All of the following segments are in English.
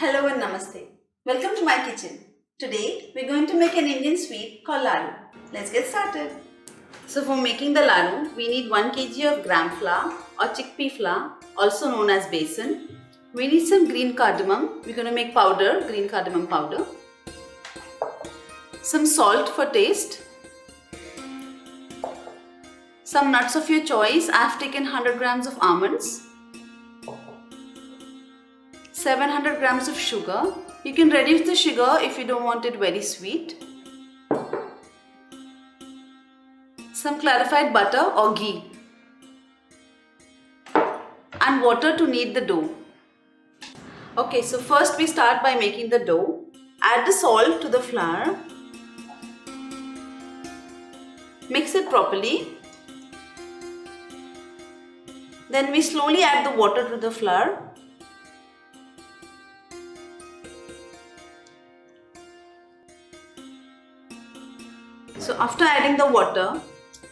Hello and namaste. Welcome to my kitchen. Today we're going to make an Indian sweet called laddu. Let's get started. So for making the laddu, we need 1 kg of gram flour or chickpea flour, also known as besan. We need some green cardamom. We're going to make powder, green cardamom powder. Some salt for taste. Some nuts of your choice. I've taken 100 grams of almonds. 700 grams of sugar. You can reduce the sugar if you don't want it very sweet. Some clarified butter or ghee. And water to knead the dough. Okay, so first we start by making the dough. Add the salt to the flour. Mix it properly. Then we slowly add the water to the flour. So after adding the water,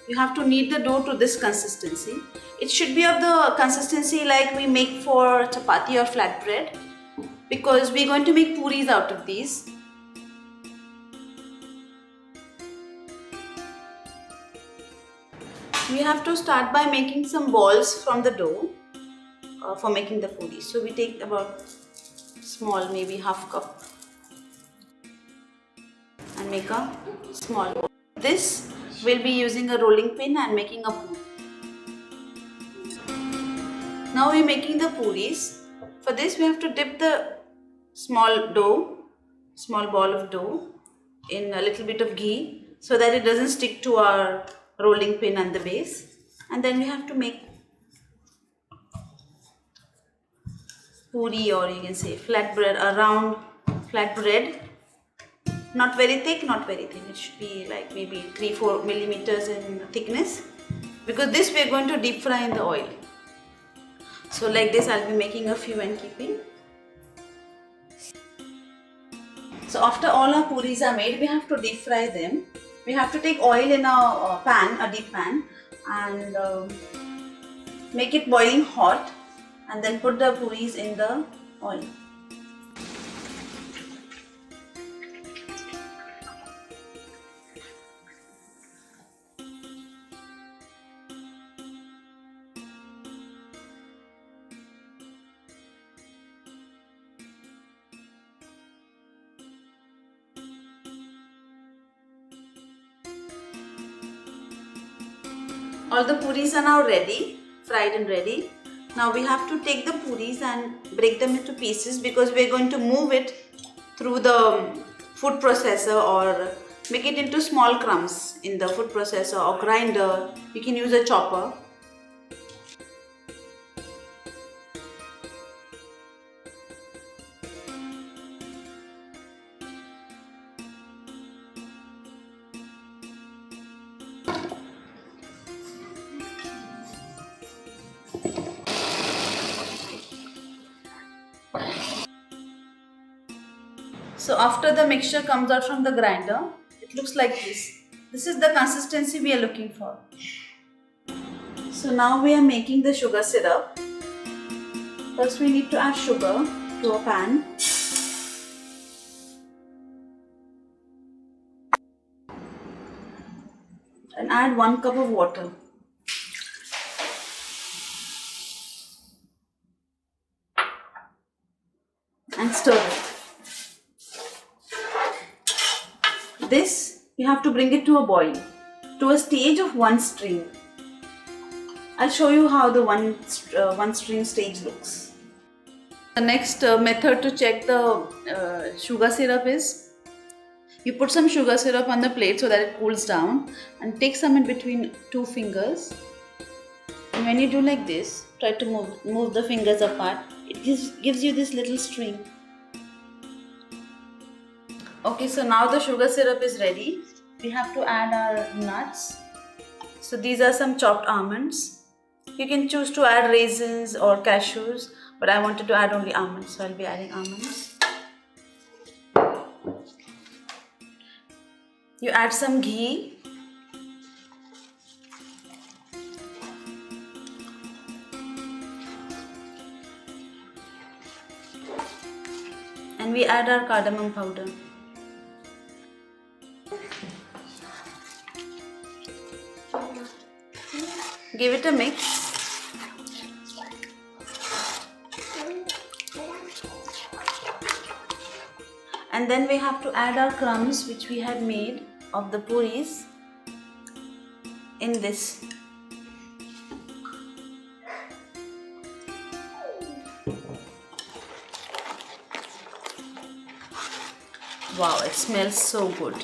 you have to knead the dough to this consistency. It should be of the consistency like we make for chapati or flatbread, because we're going to make puris out of these. We have to start by making some balls from the dough for making the puris. So we take about small, maybe half cup, and make a small ball. This we'll be using a rolling pin and making a puri. Now we're making the puris. For this we have to dip the small ball of dough in a little bit of ghee so that it doesn't stick to our rolling pin and the base. And then we have to make puri, or you can say flatbread, a round flatbread. Not very thick, not very thin. It should be like maybe 3-4 millimeters in thickness, because this we are going to deep fry in the oil. So like this I'll be making a few and keeping. So after all our puris are made, we have to deep fry them. We have to take oil in a pan, a deep pan, and make it boiling hot, and then put the puris in the oil. All the puris are now ready, fried and ready. Now we have to take the puris and break them into pieces, because we are going to move it through the food processor or make it into small crumbs in the food processor or grinder. You can use a chopper. So after the mixture comes out from the grinder, it looks like this. This is the consistency we are looking for. So now we are making the sugar syrup. First we need to add sugar to a pan. And add 1 cup of water. And stir it. This, you have to bring it to a boil, to a stage of 1 string. I'll show you how the one string stage looks. The next method to check the sugar syrup is, you put some sugar syrup on the plate so that it cools down, and take some in between 2 fingers. And when you do like this, try to move the fingers apart. It gives you this little string. Okay, so now the sugar syrup is ready. We have to add our nuts. So these are some chopped almonds. You can choose to add raisins or cashews, but I wanted to add only almonds, so I'll be adding almonds. You add some ghee. And we add our cardamom powder. Give it a mix. And then we have to add our crumbs which we had made of the puris in this. Wow, it smells so good.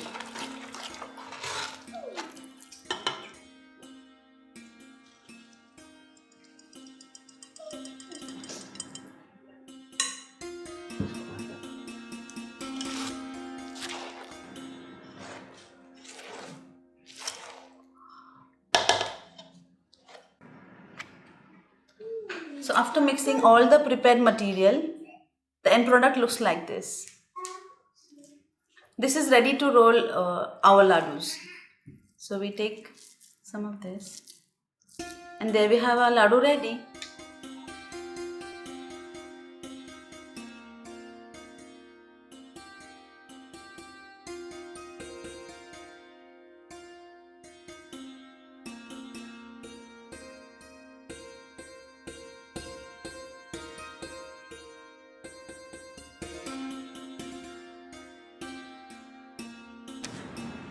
So after mixing all the prepared material, the end product looks like this. This is ready to roll our ladus. So we take some of this, and there we have our laddu ready.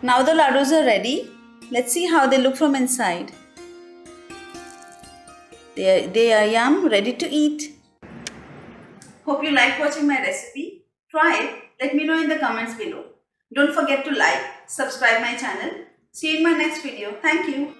Now the laddus are ready. Let's see how they look from inside. They are yum, ready to eat. Hope you like watching my recipe. Try it. Let me know in the comments below. Don't forget to like, subscribe my channel. See you in my next video. Thank you.